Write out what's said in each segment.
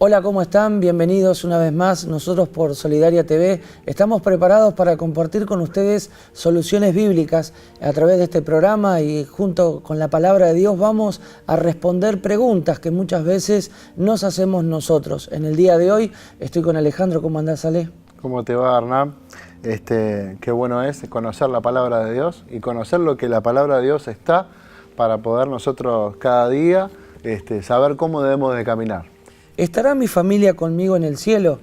Hola, ¿cómo están? Bienvenidos una vez más. Nosotros por Solidaria TV estamos preparados para compartir con ustedes soluciones bíblicas a través de este programa y junto con la palabra de Dios vamos a responder preguntas que muchas veces nos hacemos nosotros. En el día de hoy estoy con Alejandro. ¿Cómo andás, Ale? ¿Cómo te va, Hernán? Qué bueno es conocer la palabra de Dios y conocer lo que la palabra de Dios está para poder nosotros cada día saber cómo debemos de caminar. ¿Estará mi familia conmigo en el cielo?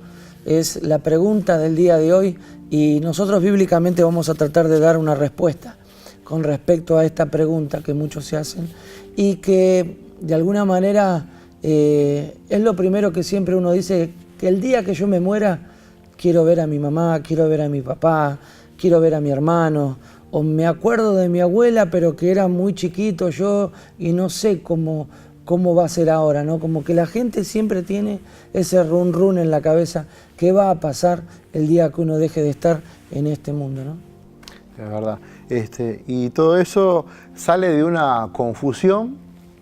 Es la pregunta del día de hoy y nosotros bíblicamente vamos a tratar de dar una respuesta con respecto a esta pregunta que muchos se hacen y que de alguna manera es lo primero que siempre uno dice, que el día que yo me muera quiero ver a mi mamá, quiero ver a mi papá, quiero ver a mi hermano, o me acuerdo de mi abuela pero que era muy chiquito yo y no sé cómo va a ser ahora, ¿no? Como que la gente siempre tiene ese run run en la cabeza, ¿qué va a pasar el día que uno deje de estar en este mundo, ¿no? Es verdad. Y todo eso sale de una confusión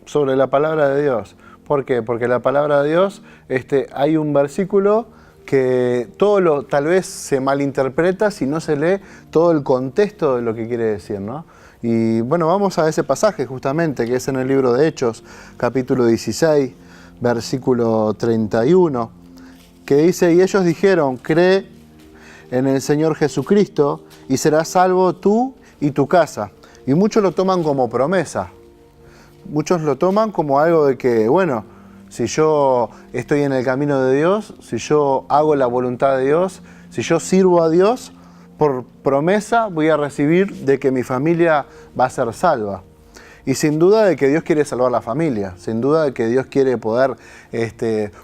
sobre la palabra de Dios. ¿Por qué? Porque la palabra de Dios, hay un versículo que tal vez se malinterpreta si no se lee todo el contexto de lo que quiere decir, ¿no? Y bueno, vamos a ese pasaje justamente, que es en el libro de Hechos, capítulo 16, versículo 31, que dice, y ellos dijeron, cree en el Señor Jesucristo y serás salvo tú y tu casa. Y muchos lo toman como promesa, muchos lo toman como algo de que, bueno, si yo estoy en el camino de Dios, si yo hago la voluntad de Dios, si yo sirvo a Dios, por promesa voy a recibir de que mi familia va a ser salva. Y sin duda de que Dios quiere salvar la familia, sin duda de que Dios quiere poder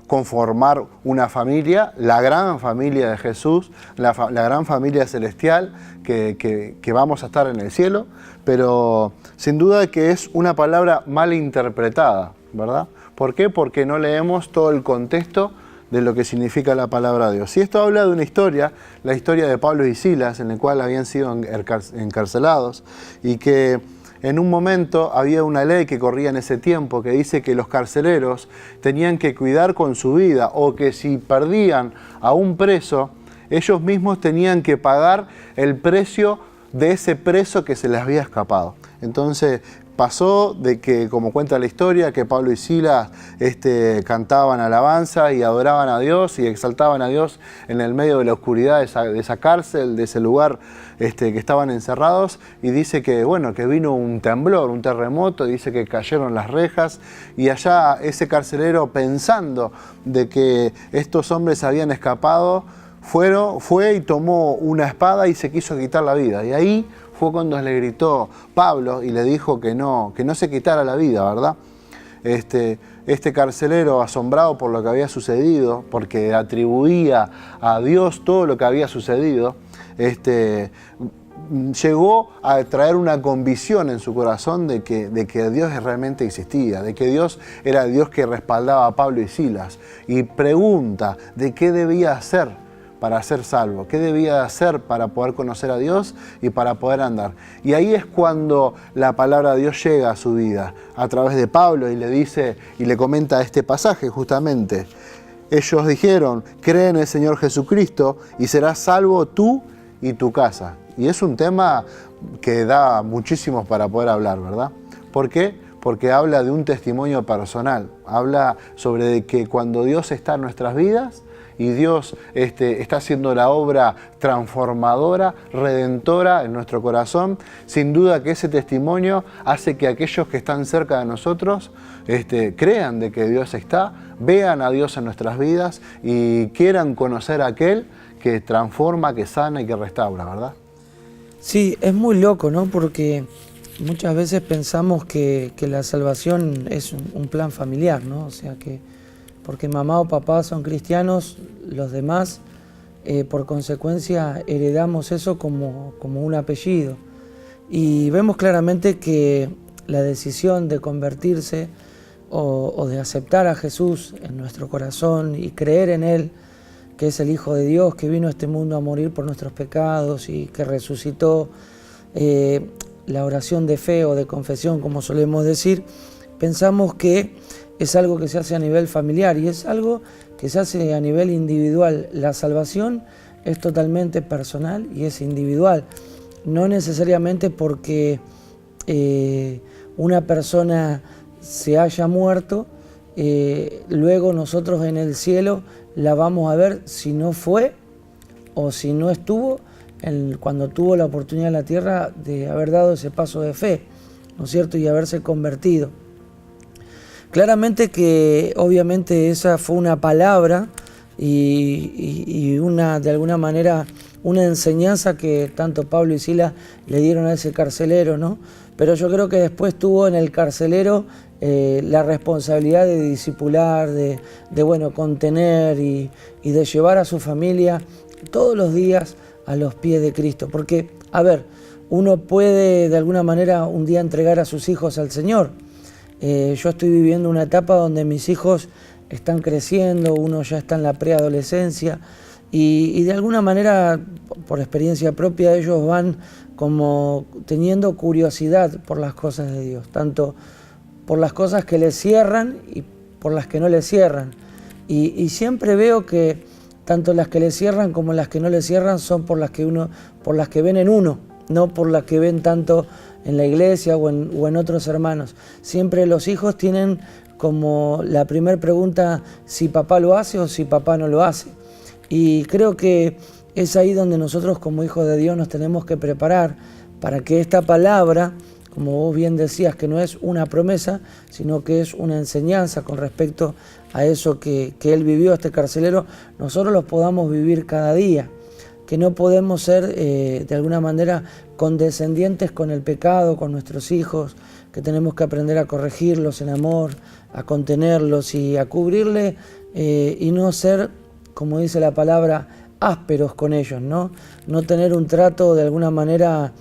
conformar una familia, la gran familia de Jesús, la gran familia celestial que vamos a estar en el cielo, pero sin duda de que es una palabra mal interpretada, ¿verdad? ¿Por qué? Porque no leemos todo el contexto de lo que significa la palabra de Dios. Y esto habla de una historia, la historia de Pablo y Silas, en la cual habían sido encarcelados y que en un momento había una ley que corría en ese tiempo que dice que los carceleros tenían que cuidar con su vida o que si perdían a un preso, ellos mismos tenían que pagar el precio de ese preso que se les había escapado. Entonces pasó de que, como cuenta la historia, que Pablo y Silas cantaban alabanza y adoraban a Dios y exaltaban a Dios en el medio de la oscuridad de esa cárcel, de ese lugar que estaban encerrados. Y dice que, bueno, que vino un temblor, un terremoto, dice que cayeron las rejas y allá ese carcelero, pensando de que estos hombres habían escapado, fue y tomó una espada y se quiso quitar la vida. Y ahí fue cuando le gritó Pablo y le dijo que no se quitara la vida, ¿verdad? Este carcelero, asombrado por lo que había sucedido, porque atribuía a Dios todo lo que había sucedido, llegó a traer una convicción en su corazón de que Dios realmente existía, de que Dios era el Dios que respaldaba a Pablo y Silas. Y pregunta de qué debía hacer para ser salvo, qué debía hacer para poder conocer a Dios y para poder andar. Y ahí es cuando la palabra de Dios llega a su vida, a través de Pablo, y le dice, y le comenta este pasaje justamente. Ellos dijeron, cree en el Señor Jesucristo y serás salvo tú y tu casa. Y es un tema que da muchísimo para poder hablar, ¿verdad? ¿Por qué? Porque habla de un testimonio personal, habla sobre que cuando Dios está en nuestras vidas, y Dios está haciendo la obra transformadora, redentora en nuestro corazón, sin duda que ese testimonio hace que aquellos que están cerca de nosotros crean de que Dios está, vean a Dios en nuestras vidas y quieran conocer a aquel que transforma, que sana y que restaura, ¿verdad? Sí, es muy loco, ¿no? Porque muchas veces pensamos que la salvación es un plan familiar, ¿no? O sea que porque mamá o papá son cristianos, los demás, por consecuencia, heredamos eso como un apellido. Y vemos claramente que la decisión de convertirse o de aceptar a Jesús en nuestro corazón y creer en Él, que es el Hijo de Dios, que vino a este mundo a morir por nuestros pecados y que resucitó, la oración de fe o de confesión, como solemos decir, pensamos que es algo que se hace a nivel familiar y es algo que se hace a nivel individual. La salvación es totalmente personal y es individual. No necesariamente porque una persona se haya muerto, luego nosotros en el cielo la vamos a ver si no fue o si no estuvo cuando tuvo la oportunidad en la tierra de haber dado ese paso de fe, ¿no es cierto? Y haberse convertido. Claramente que obviamente esa fue una palabra y una, de alguna manera, una enseñanza que tanto Pablo y Silas le dieron a ese carcelero, ¿no? Pero yo creo que después tuvo en el carcelero la responsabilidad de discipular, de bueno, contener y de llevar a su familia todos los días a los pies de Cristo. Porque, a ver, uno puede de alguna manera un día entregar a sus hijos al Señor. Yo estoy viviendo una etapa donde mis hijos están creciendo, uno ya está en la preadolescencia y de alguna manera, por experiencia propia, ellos van como teniendo curiosidad por las cosas de Dios, tanto por las cosas que les cierran y por las que no les cierran. Y siempre veo que tanto las que les cierran como las que no les cierran son por las que ven en uno, no por las que ven tanto en la iglesia o en otros hermanos. Siempre los hijos tienen como la primera pregunta si papá lo hace o si papá no lo hace. Y creo que es ahí donde nosotros como hijos de Dios nos tenemos que preparar para que esta palabra, como vos bien decías, que no es una promesa, sino que es una enseñanza con respecto a eso que él vivió, este carcelero, nosotros los podamos vivir cada día. Que no podemos ser de alguna manera condescendientes con el pecado, con nuestros hijos, que tenemos que aprender a corregirlos en amor, a contenerlos y a cubrirle y no ser, como dice la palabra, ásperos con ellos, ¿no? No tener un trato de alguna manera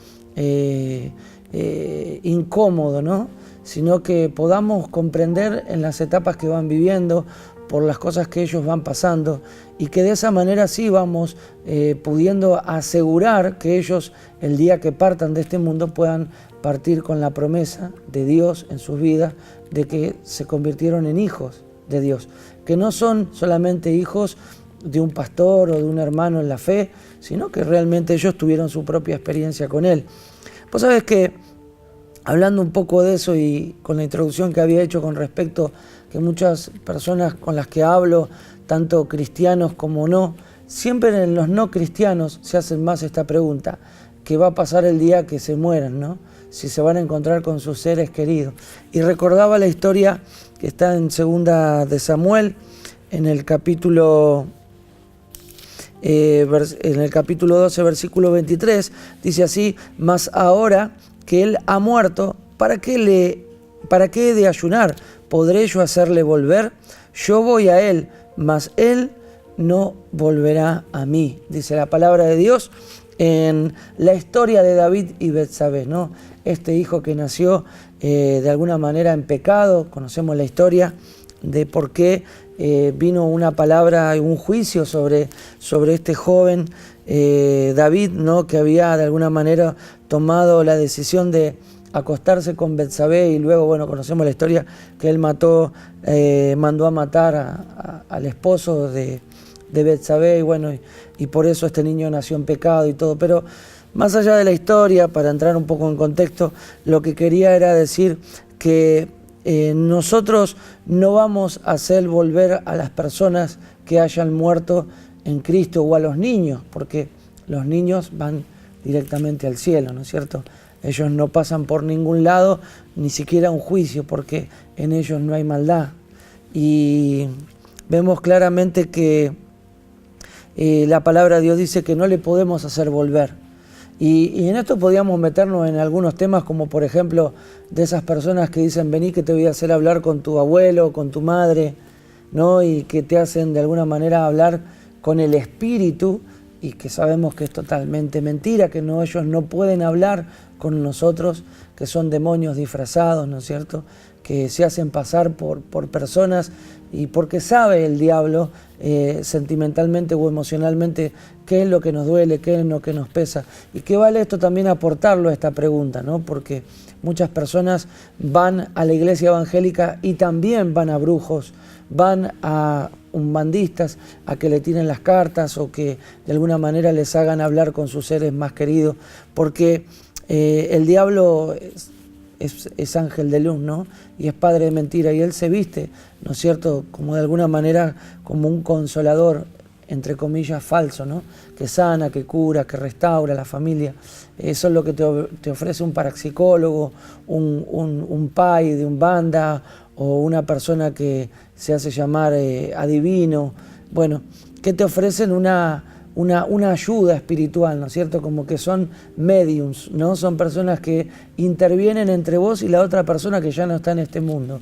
incómodo, ¿no? Sino que podamos comprender en las etapas que van viviendo, por las cosas que ellos van pasando y que de esa manera sí vamos pudiendo asegurar que ellos el día que partan de este mundo puedan partir con la promesa de Dios en sus vidas de que se convirtieron en hijos de Dios, que no son solamente hijos de un pastor o de un hermano en la fe, sino que realmente ellos tuvieron su propia experiencia con Él. Vos sabés que, hablando un poco de eso y con la introducción que había hecho con respecto que muchas personas con las que hablo, tanto cristianos como no, siempre en los no cristianos se hacen más esta pregunta, ¿qué va a pasar el día que se mueran, ¿no? Si se van a encontrar con sus seres queridos. Y recordaba la historia que está en 2 de Samuel, en el capítulo 12, versículo 23, dice así: mas ahora que él ha muerto, ¿para qué he de ayunar? ¿Podré yo hacerle volver? Yo voy a él, mas él no volverá a mí. Dice la palabra de Dios en la historia de David y Betsabé, ¿no? Este hijo que nació de alguna manera en pecado. Conocemos la historia de por qué vino una palabra, un juicio sobre este joven David, ¿no? Que había de alguna manera tomado la decisión de acostarse con Betsabé y luego, bueno, conocemos la historia que él mandó a matar al esposo de Betsabé y bueno, y por eso este niño nació en pecado y todo. Pero más allá de la historia, para entrar un poco en contexto, lo que quería era decir que nosotros no vamos a hacer volver a las personas que hayan muerto en Cristo o a los niños, porque los niños van directamente al cielo, ¿no es cierto? Ellos no pasan por ningún lado, ni siquiera un juicio, porque en ellos no hay maldad. Y vemos claramente que la palabra de Dios dice que no le podemos hacer volver. Y en esto podíamos meternos en algunos temas, como por ejemplo de esas personas que dicen: vení que te voy a hacer hablar con tu abuelo, con tu madre, ¿no? Y que te hacen de alguna manera hablar con el espíritu, y que sabemos que es totalmente mentira, que no, ellos no pueden hablar con nosotros, que son demonios disfrazados, ¿no es cierto?, que se hacen pasar por personas, y porque sabe el diablo sentimentalmente o emocionalmente qué es lo que nos duele, qué es lo que nos pesa. Y que vale esto también aportarlo a esta pregunta, ¿no? Porque muchas personas van a la iglesia evangélica y también van a brujos, van a umbandistas a que le tiren las cartas o que de alguna manera les hagan hablar con sus seres más queridos, porque el diablo es ángel de luz, ¿no? Y es padre de mentira, y él se viste, ¿no es cierto?, como de alguna manera como un consolador, entre comillas, falso, ¿no? Que sana, que cura, que restaura la familia. Eso es lo que te ofrece un parapsicólogo, un pai de Umbanda, o una persona que se hace llamar adivino. Bueno, que te ofrecen una ayuda espiritual, ¿no es cierto? Como que son mediums, ¿no? Son personas que intervienen entre vos y la otra persona que ya no está en este mundo.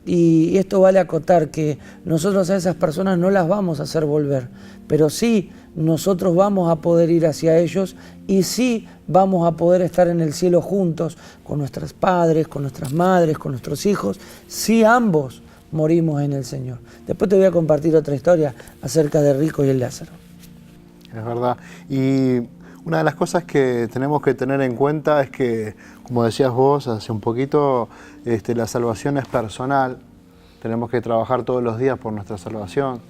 Y esto vale acotar que nosotros a esas personas no las vamos a hacer volver, pero sí nosotros vamos a poder ir hacia ellos y sí vamos a poder estar en el cielo juntos con nuestros padres, con nuestras madres, con nuestros hijos, si ambos morimos en el Señor. Después te voy a compartir otra historia acerca de Rico y el Lázaro. Es verdad. Y una de las cosas que tenemos que tener en cuenta es que, como decías vos hace un poquito, la salvación es personal. Tenemos que trabajar todos los días por nuestra salvación,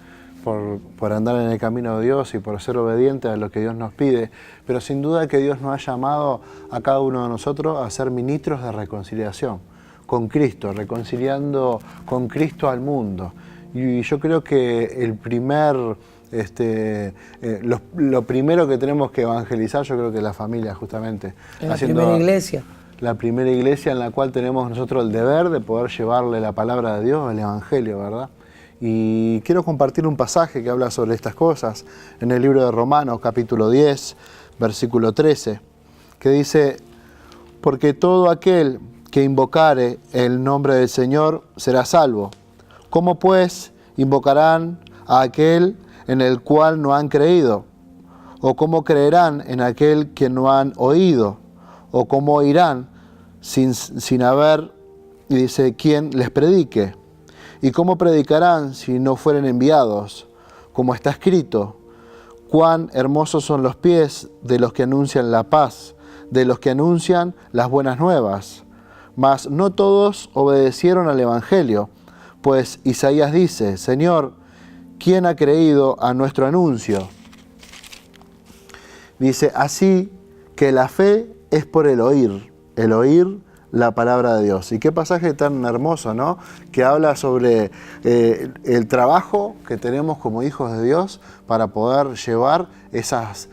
por andar en el camino de Dios y por ser obedientes a lo que Dios nos pide. Pero sin duda que Dios nos ha llamado a cada uno de nosotros a ser ministros de reconciliación con Cristo, reconciliando con Cristo al mundo. Y yo creo que el primer... lo primero que tenemos que evangelizar, yo creo que es la familia, justamente. La primera iglesia. La primera iglesia en la cual tenemos nosotros el deber de poder llevarle la palabra de Dios, el Evangelio, ¿verdad? Y quiero compartir un pasaje que habla sobre estas cosas en el libro de Romanos, capítulo 10, versículo 13, que dice: porque todo aquel que invocare el nombre del Señor será salvo. ¿Cómo pues invocarán a aquel en el cual no han creído? ¿O cómo creerán en aquel que no han oído? ¿O cómo oirán sin haber, y dice, quien les predique? ¿Y cómo predicarán si no fueren enviados? Como está escrito: cuán hermosos son los pies de los que anuncian la paz, de los que anuncian las buenas nuevas. Mas no todos obedecieron al Evangelio, pues Isaías dice: Señor, ¿quién ha creído a nuestro anuncio? Dice, así que la fe es por el oír la palabra de Dios. Y qué pasaje tan hermoso, ¿no? Que habla sobre el trabajo que tenemos como hijos de Dios para poder llevar esas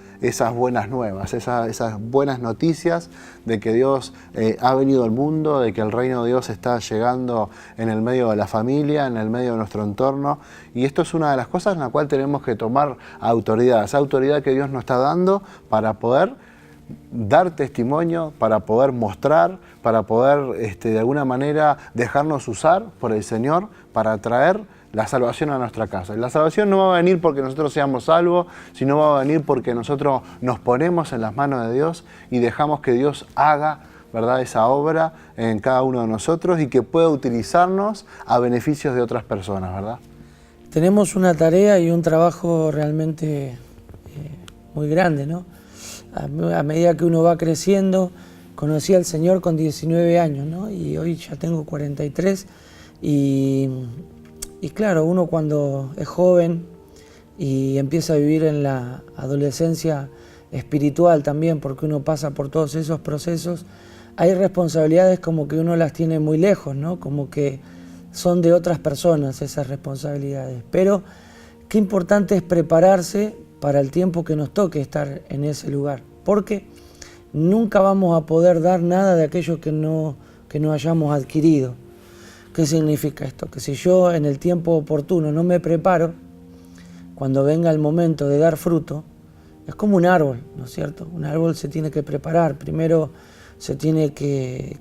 buenas nuevas, esas buenas noticias de que Dios ha venido al mundo, de que el reino de Dios está llegando en el medio de la familia, en el medio de nuestro entorno. Y esto es una de las cosas en la cual tenemos que tomar autoridad, esa autoridad que Dios nos está dando para poder dar testimonio, para poder mostrar, para poder de alguna manera dejarnos usar por el Señor para traer la salvación a nuestra casa. Y la salvación no va a venir porque nosotros seamos salvos, sino va a venir porque nosotros nos ponemos en las manos de Dios y dejamos que Dios haga, ¿verdad?, esa obra en cada uno de nosotros y que pueda utilizarnos a beneficios de otras personas, ¿verdad? Tenemos una tarea y un trabajo realmente muy grande, ¿no? A medida que uno va creciendo, conocí al Señor con 19 años, ¿no? Y hoy ya tengo 43 y claro, uno cuando es joven y empieza a vivir en la adolescencia espiritual también, porque uno pasa por todos esos procesos, hay responsabilidades como que uno las tiene muy lejos, ¿no? Como que son de otras personas esas responsabilidades. Pero qué importante es prepararse para el tiempo que nos toque estar en ese lugar, porque nunca vamos a poder dar nada de aquello que no hayamos adquirido. ¿Qué significa esto? Que si yo en el tiempo oportuno no me preparo, cuando venga el momento de dar fruto, es como un árbol, ¿no es cierto? Un árbol se tiene que preparar, primero se tiene que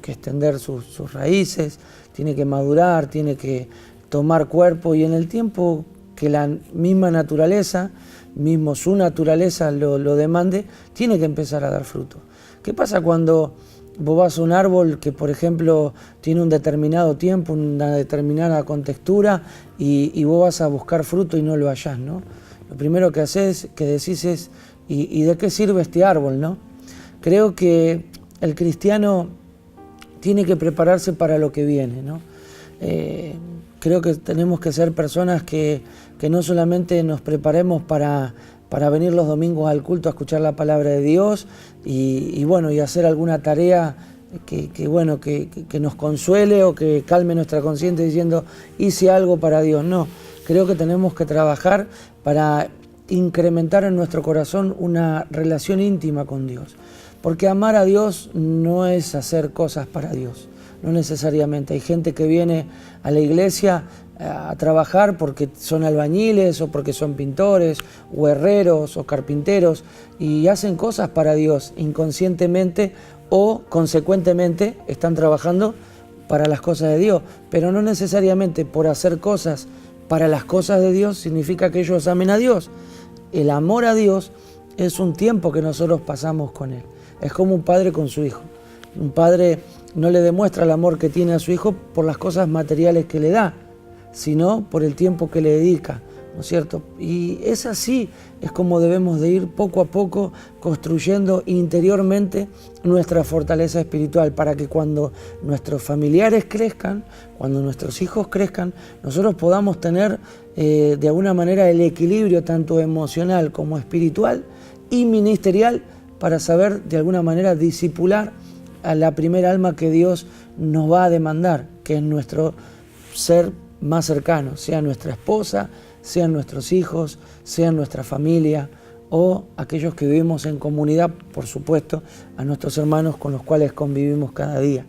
extender sus raíces, tiene que madurar, tiene que tomar cuerpo, y en el tiempo que la misma naturaleza, mismo su naturaleza lo demande, tiene que empezar a dar fruto. ¿Qué pasa cuando vos vas a un árbol que, por ejemplo, tiene un determinado tiempo, una determinada contextura, y vos vas a buscar fruto y no lo hallás, ¿no? Lo primero que decís es, ¿y de qué sirve este árbol, no? Creo que el cristiano tiene que prepararse para lo que viene, ¿no? creo que tenemos que ser personas que no solamente nos preparemos para venir los domingos al culto a escuchar la palabra de Dios y hacer alguna tarea que nos consuele o que calme nuestra conciencia diciendo hice algo para Dios. No, creo que tenemos que trabajar para incrementar en nuestro corazón una relación íntima con Dios. Porque amar a Dios no es hacer cosas para Dios, no necesariamente. Hay gente que viene a la iglesia a trabajar porque son albañiles o porque son pintores o herreros o carpinteros y hacen cosas para Dios inconscientemente o consecuentemente están trabajando para las cosas de Dios, pero no necesariamente por hacer cosas para las cosas de Dios significa que ellos amen a Dios. El amor a Dios es un tiempo que nosotros pasamos con Él. Es como un padre con su hijo. Un padre no le demuestra el amor que tiene a su hijo por las cosas materiales que le da, sino por el tiempo que le dedica, ¿no es cierto? Y es así, es como debemos de ir poco a poco construyendo interiormente nuestra fortaleza espiritual para que cuando nuestros familiares crezcan, cuando nuestros hijos crezcan, nosotros podamos tener de alguna manera el equilibrio tanto emocional como espiritual y ministerial para saber de alguna manera discipular a la primera alma que Dios nos va a demandar, que es nuestro ser más cercano, sea nuestra esposa, sean nuestros hijos, sea nuestra familia o aquellos que vivimos en comunidad, por supuesto, a nuestros hermanos con los cuales convivimos cada día.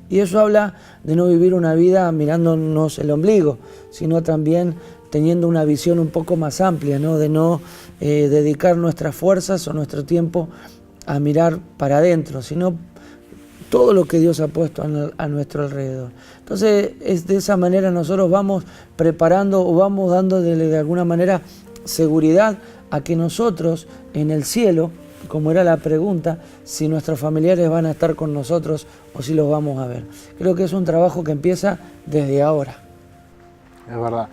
Y eso habla de no vivir una vida mirándonos el ombligo, sino también teniendo una visión un poco más amplia, ¿no? De no dedicar nuestras fuerzas o nuestro tiempo a mirar para adentro, sino todo lo que Dios ha puesto a nuestro alrededor. Entonces, de esa manera nosotros vamos preparando o vamos dándole de alguna manera seguridad a que nosotros en el cielo, como era la pregunta, si nuestros familiares van a estar con nosotros o si los vamos a ver. Creo que es un trabajo que empieza desde ahora. Es verdad.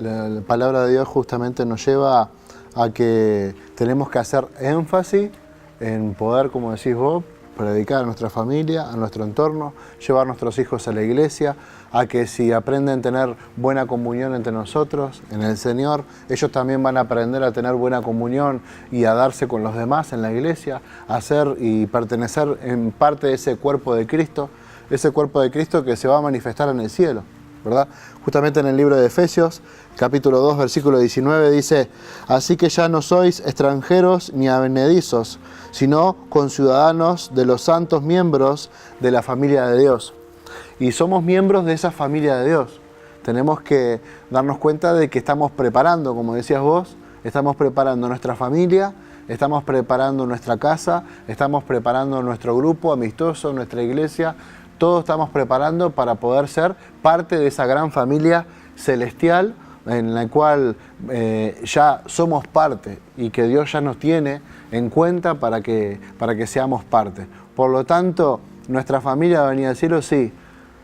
La palabra de Dios justamente nos lleva a que tenemos que hacer énfasis en poder, como decís vos, predicar a nuestra familia, a nuestro entorno, llevar a nuestros hijos a la iglesia, a que si aprenden a tener buena comunión entre nosotros, en el Señor, ellos también van a aprender a tener buena comunión y a darse con los demás en la iglesia, a ser y pertenecer en parte de ese cuerpo de Cristo que se va a manifestar en el cielo, ¿verdad? Justamente en el libro de Efesios, capítulo 2, versículo 19, dice: así que ya no sois extranjeros ni advenedizos, sino conciudadanos de los santos miembros de la familia de Dios. Y somos miembros de esa familia de Dios. Tenemos que darnos cuenta de que estamos preparando, como decías vos, estamos preparando nuestra familia, estamos preparando nuestra casa, estamos preparando nuestro grupo amistoso, nuestra iglesia. Todos estamos preparando para poder ser parte de esa gran familia celestial en la cual ya somos parte y que Dios ya nos tiene en cuenta para que seamos parte. Por lo tanto, nuestra familia va a venir al cielo, sí,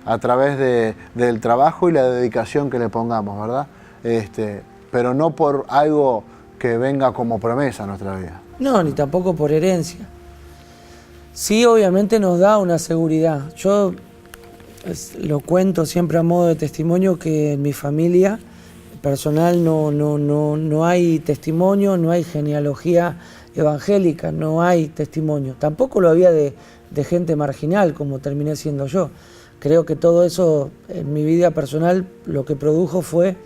a través del trabajo y la dedicación que le pongamos, ¿verdad? Pero no por algo que venga como promesa a nuestra vida. No, ni tampoco por herencia. Sí, obviamente nos da una seguridad. Yo lo cuento siempre a modo de testimonio que en mi familia personal no hay testimonio, no hay genealogía evangélica, no hay testimonio. Tampoco lo había de gente marginal como terminé siendo yo. Creo que todo eso en mi vida personal lo que produjo fue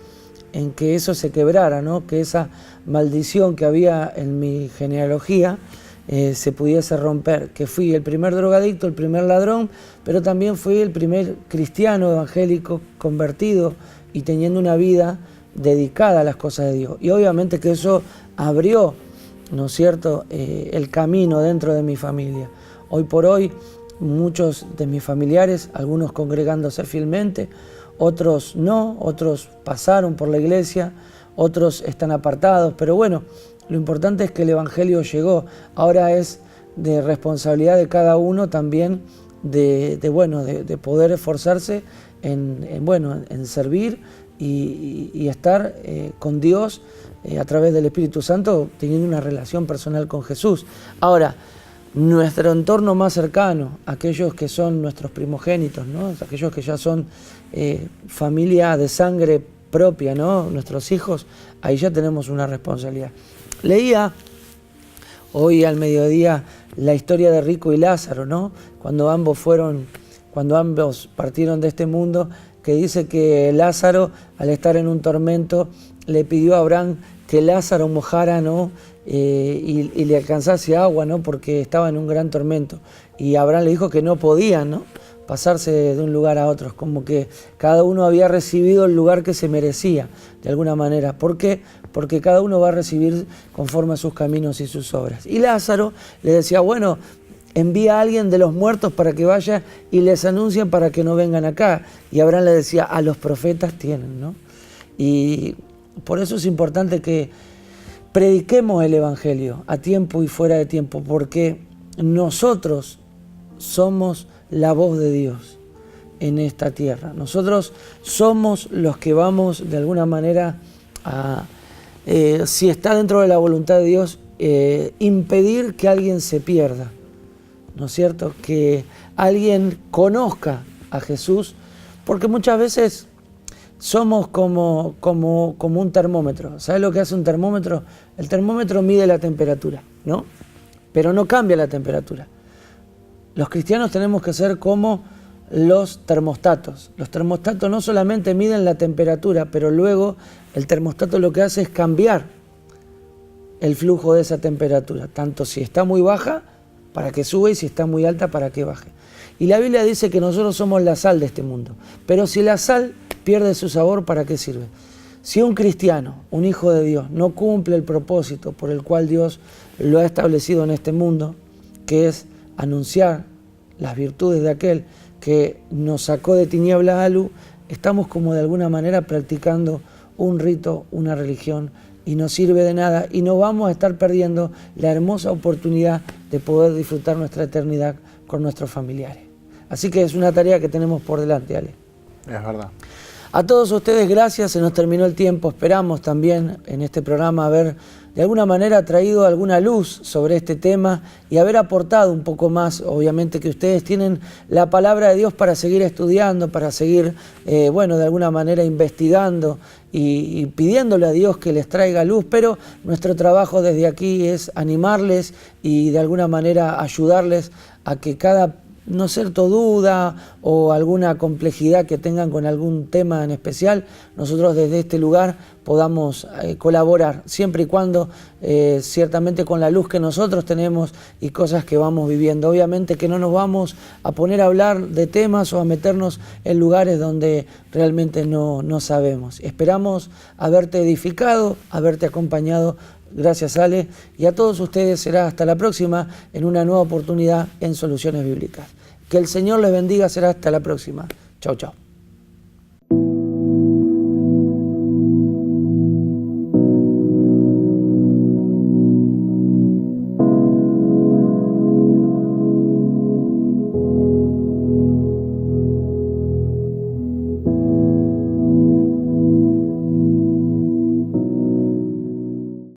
en que eso se quebrara, ¿no? Que esa maldición que había en mi genealogía se pudiese romper, que fui el primer drogadicto, el primer ladrón, pero también fui el primer cristiano evangélico convertido y teniendo una vida dedicada a las cosas de Dios. Y obviamente que eso abrió, ¿no es cierto?, el camino dentro de mi familia. Hoy por hoy, muchos de mis familiares, algunos congregándose fielmente, otros no, otros pasaron por la iglesia, otros están apartados, pero bueno, lo importante es que el Evangelio llegó. Ahora es de responsabilidad de cada uno también de poder esforzarse en servir y estar con Dios a través del Espíritu Santo, teniendo una relación personal con Jesús. Ahora, nuestro entorno más cercano, aquellos que son nuestros primogénitos, ¿no? Aquellos que ya son familia de sangre propia, ¿no? Nuestros hijos, ahí ya tenemos una responsabilidad. Leía hoy al mediodía la historia de Rico y Lázaro, ¿no? Cuando ambos partieron de este mundo, que dice que Lázaro, al estar en un tormento, le pidió a Abraham que Lázaro mojara, ¿no? Y le alcanzase agua, ¿no? Porque estaba en un gran tormento. Y Abraham le dijo que no podían, ¿no? Pasarse de un lugar a otro, como que cada uno había recibido el lugar que se merecía, de alguna manera. ¿Por qué? Porque cada uno va a recibir conforme a sus caminos y sus obras. Y Lázaro le decía, bueno, envía a alguien de los muertos para que vaya y les anuncien para que no vengan acá. Y Abraham le decía, a los profetas tienen, ¿no? Y por eso es importante que prediquemos el Evangelio a tiempo y fuera de tiempo, porque nosotros somos la voz de Dios en esta tierra. Nosotros somos los que vamos de alguna manera a, si está dentro de la voluntad de Dios, impedir que alguien se pierda, ¿no es cierto? Que alguien conozca a Jesús, porque muchas veces somos como un termómetro. ¿Sabes lo que hace un termómetro? El termómetro mide la temperatura, ¿no? Pero no cambia la temperatura. Los cristianos tenemos que ser como los termostatos. Los termostatos no solamente miden la temperatura, pero luego el termostato lo que hace es cambiar el flujo de esa temperatura, tanto si está muy baja para que sube y si está muy alta para que baje. Y la Biblia dice que nosotros somos la sal de este mundo, pero si la sal pierde su sabor, ¿para qué sirve? Si un cristiano, un hijo de Dios, no cumple el propósito por el cual Dios lo ha establecido en este mundo, que es anunciar las virtudes de aquel que nos sacó de tinieblas a luz, estamos como de alguna manera practicando un rito, una religión, y no sirve de nada, y no vamos a estar perdiendo la hermosa oportunidad de poder disfrutar nuestra eternidad con nuestros familiares. Así que es una tarea que tenemos por delante, Ale. Es verdad. A todos ustedes gracias, se nos terminó el tiempo. Esperamos también en este programa haber de alguna manera traído alguna luz sobre este tema y haber aportado un poco más. Obviamente que ustedes tienen la palabra de Dios para seguir estudiando, para seguir, de alguna manera investigando y pidiéndole a Dios que les traiga luz, pero nuestro trabajo desde aquí es animarles y de alguna manera ayudarles a que cada no cierto duda o alguna complejidad que tengan con algún tema en especial, nosotros desde este lugar podamos colaborar, siempre y cuando ciertamente con la luz que nosotros tenemos y cosas que vamos viviendo. Obviamente que no nos vamos a poner a hablar de temas o a meternos en lugares donde realmente no sabemos. Esperamos haberte edificado, haberte acompañado. Gracias, Ale, y a todos ustedes será hasta la próxima en una nueva oportunidad en Soluciones Bíblicas. Que el Señor les bendiga, será hasta la próxima. Chau, chau.